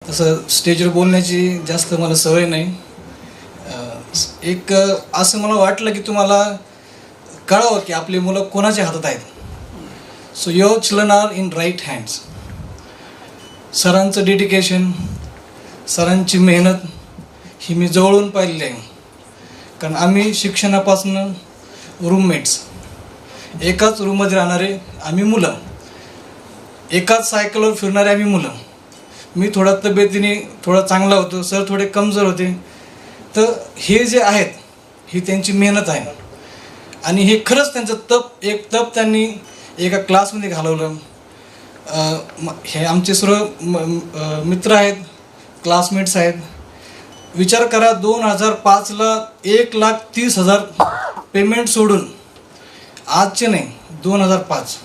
तसं स्टेजवर बोलण्याची जास्त मला सवय नाही. एक असं मला वाटलं की तुम्हाला कळावं की आपली मुलं कोणाच्या हातात आहेत. So your children are in right hands. सरांचं डेडिकेशन, सरांची मेहनत ही मी जवळून पाहिलेली आहे. कारण आम्ही शिक्षणापासून रूममेट्स, एकाच रूममध्ये राहणारे आम्ही मुलं, एकाच सायकलवर फिरणारे आम्ही मुलं. मी थोडा तब्येतीने थोडा चांगला होतो, सर थोडे कमजोर होते. तर हे जे आहेत ही त्यांची मेहनत आहे आणि हे खरंच त्यांचं एक तप त्यांनी एका क्लासमध्ये घालवलं. हे आमचे सर्व मित्र आहेत, क्लासमेट्स आहेत. विचार करा, 2005ला 1,30,000 पेमेंट सोडून, आजचे नाही 2005,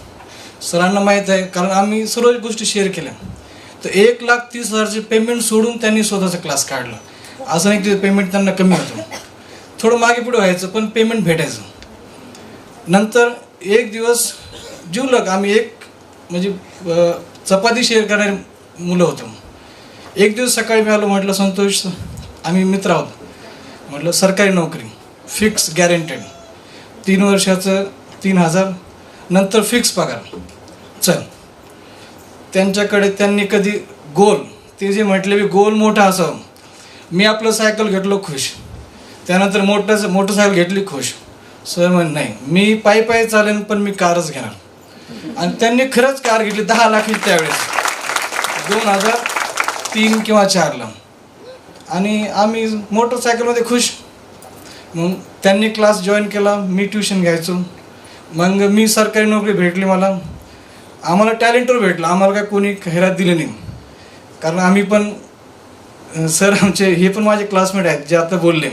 सरांना माहीत आहे कारण आम्ही सर्व गोष्टी शेअर केल्या. तर 1,30,000चे पेमेंट सोडून त्यांनी स्वतःचा क्लास काढला. असं नाही की पेमेंट त्यांना कमी होतं, थोडं मागे पुढे व्हायचं पण पेमेंट भेटायचं. नंतर एक दिवस जीवलग आम्ही म्हणजे चपाती शेअर करणारे मुलं होतो. एक दिवस सकाळी मी आलो, म्हटलं संतोष आम्ही मित्र आहोत, म्हटलं सरकारी नोकरी फिक्स गॅरंटेड, 3 वर्षाचं 3,000, नंतर फिक्स पगार, चल. त्यांच्याकडे त्यांनी कधी गोल, ते जे म्हटले मी गोल मोठा असावं. मी आपलं सायकल घेतलो खुश, त्यानंतर मोटरसायकल घेतली खुश. सर म्हण नाही, मी पायी चालेन पण मी कारच घेणार. आणि त्यांनी खरंच कार घेतली, 10 लाख त्यावेळेस 2003 किंवा 4ला. आणि आम्ही मोटरसायकलमध्ये खुश. मग त्यांनी क्लास जॉईन केला, मी ट्युशन घ्यायचो. मग मी सरकारी नोकरी भेटली मला. आम्हाला टॅलेंटवर भेटलं, आम्हाला काय कोणी खैरात दिली नाही. कारण आम्ही पण, सर आमचे हे पण माझे क्लासमेट आहेत जे आता बोलले.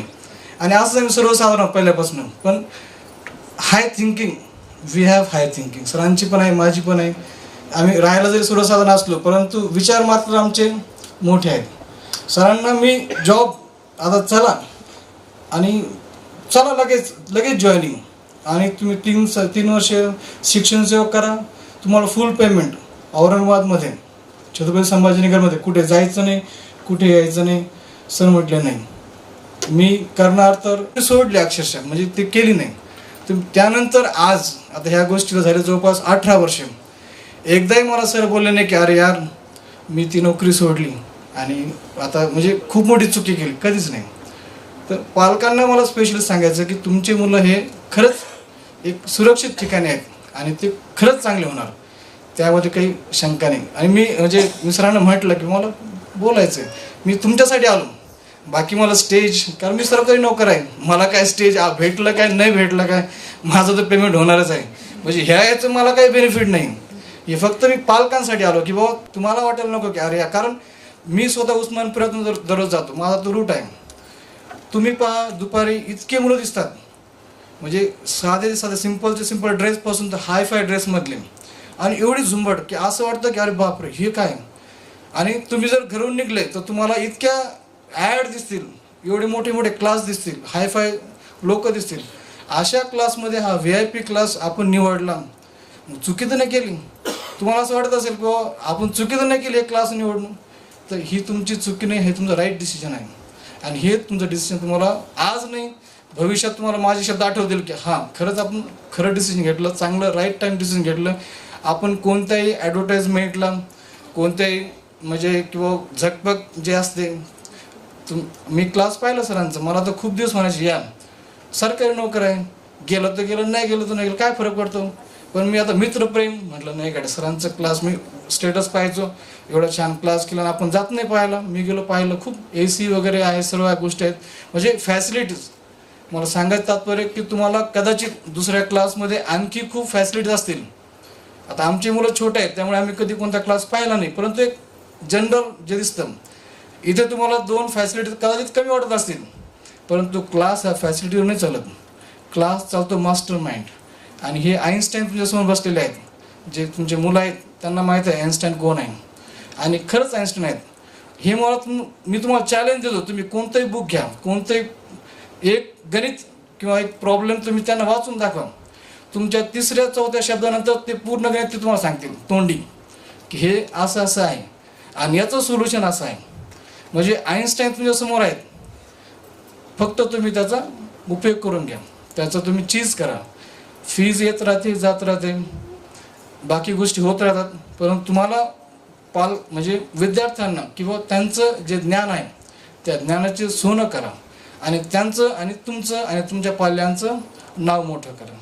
आणि असं आम्ही सर्वसाधारण पहिल्यापासून, पण high thinking, we have high thinking. सरांची पण आहे, माझी पण आहे. आम्ही राहायला जरी सर्वसाधारण असलो परंतु विचार मात्र आमचे मोठे आहेत. सरांना मी जॉब आता चला आणि चला लगेच जॉईनिंग, आणि तुम्ही 3 वर्ष शिक्षण सेवा करा, तुम्हाला फुल पेमेंट. औरंगाबादमध्ये छत्रपती संभाजीनगरमध्ये कुठे जायचं नाही, कुठे यायचं नाही. सर म्हटले नाही, मी करणार. तर सोडले अक्षरशः, म्हणजे ते केली नाही. तर त्यानंतर आज आता ह्या गोष्टीला झाले जवळपास 18 वर्ष. एकदाही मला सर बोलले नाही की अरे यार मी ती नोकरी सोडली आणि आता म्हणजे खूप मोठी चुकी केली, कधीच नाही. तर पालकांना मला स्पेशली सांगायचं की तुमची मुलं हे खरंच एक सुरक्षित ठिकाणी आहेत आणि ते खरंच चांगले होणार, त्यामध्ये काही शंका नाही. आणि मी सरांना म्हटलं की मला बोलायचं आहे, मी तुमच्यासाठी आलो. बाकी मला स्टेज, कारण मी सरकारी नोकर आहे, मला काय स्टेज भेटलं काय नाही भेटलं काय, माझं तर पेमेंट होणारच आहे. म्हणजे ह्या याचं मला काही बेनिफिट नाही. हे फक्त मी पालकांसाठी आलो की बाबा तुम्हाला वाटायला नको की अरे या, कारण मी स्वतः उस्मानपुरातून दररोज जातो, माझा तो रूट आहे. तुम्ही पहा दुपारी इतके मुलं दिसतात, म्हणजे साधे सिंपल ड्रेसपासून तर हायफाय ड्रेसमधले, आणि एवढी झुंबड की असं वाटतं की अरे बापरे हे काय. आणि तुम्ही जर घरून निघले तर तुम्हाला इतक्या ॲड दिसतील, एवढे मोठे क्लास दिसतील, हायफाय लोक दिसतील. अशा क्लासमध्ये हा VIP क्लास आपण निवडला, चुकी तर नाही केली. तुम्हाला असं वाटत असेल की आपण चुकी तर नाही केली हे क्लास निवडणं, तर ही तुमची चुकी नाही, हे तुमचं राईट डिसिजन आहे. आणि हे तुमचं डिसिजन तुम्हाला आज नाही भविष्यात तुम्हाला माझे शब्द आठवतील की हां खरंच आपण खरं डिसिजन घेतलं, चांगलं राईट टाईम डिसिजन घेतलं. आपण कोणत्याही ॲडव्हर्टाईजमेंटला, कोणत्याही म्हणजे किंवा झकपक जे असते, मी क्लास पाहिलं सरांचं, मला तर खूप दिवस म्हणायचे या सरकारी नोकर आहे, गेलं तर गेलं, नाही गेलं तर नाही गेलं, काय फरक पडतो. पण मी आता मित्रप्रेम म्हटलं नाही गाडी, सरांचं क्लास मी स्टेटस पाहायचो, एवढा छान क्लास केला, आपण जात नाही पाहायला. मी गेलो पाहिलं, खूप AC वगैरे आहे, सर्व गोष्टी आहेत, म्हणजे फॅसिलिटीज. मला सांगायचं तात्पर्य की तुम्हाला कदाचित दुसऱ्या क्लासमध्ये आणखी खूप फॅसिलिटीज असतील. आता आमची मुलं छोटे आहेत त्यामुळे आम्ही कधी कोणता क्लास पाहिला नाही, परंतु एक जनरल जे दिसतं इथे तुम्हाला 2 फॅसिलिटीज कदाचित कमी वाटत असतील, परंतु क्लास हा फॅसिलिटीवर नाही चालत. क्लास चालतो मास्टर माइंड. आणि हे आईन्स्टाईन तुमच्यासमोर बसलेले आहेत, जे तुमचे मुलं आहेत त्यांना माहीत आहे आईन्स्टाईन कोण आहे, आणि खरंच आईन्स्टाईन आहेत. हे मी तुम्हाला चॅलेंज देतो, तुम्ही कोणतंही बुक घ्या, कोणतंही एक गणित किंवा एक प्रॉब्लेम तुम्ही त्यांना वाचून दाखवा. तुमच्या 3ऱ्या-4थ्या शब्दानंतर ते पूर्ण गणित ते तुम्हाला सांगतील तोंडी की हे असं आहे आणि याचं सोल्युशन असं आहे. म्हणजे आईन्स्टाईन तुमच्यासमोर आहेत, फक्त तुम्ही त्याचा उपयोग करून घ्या, त्याचा तुम्ही चीज करा. फीज येत राहते जात राहते, बाकी गोष्टी होत राहतात, परंतु तुम्हाला म्हणजे विद्यार्थ्यांना किंवा त्यांचं जे ज्ञान आहे त्या ज्ञानाचे सोनं करा आणि त्यांचं आणि तुमचं आणि तुमच्या पाल्यांचं नाव मोठं करा.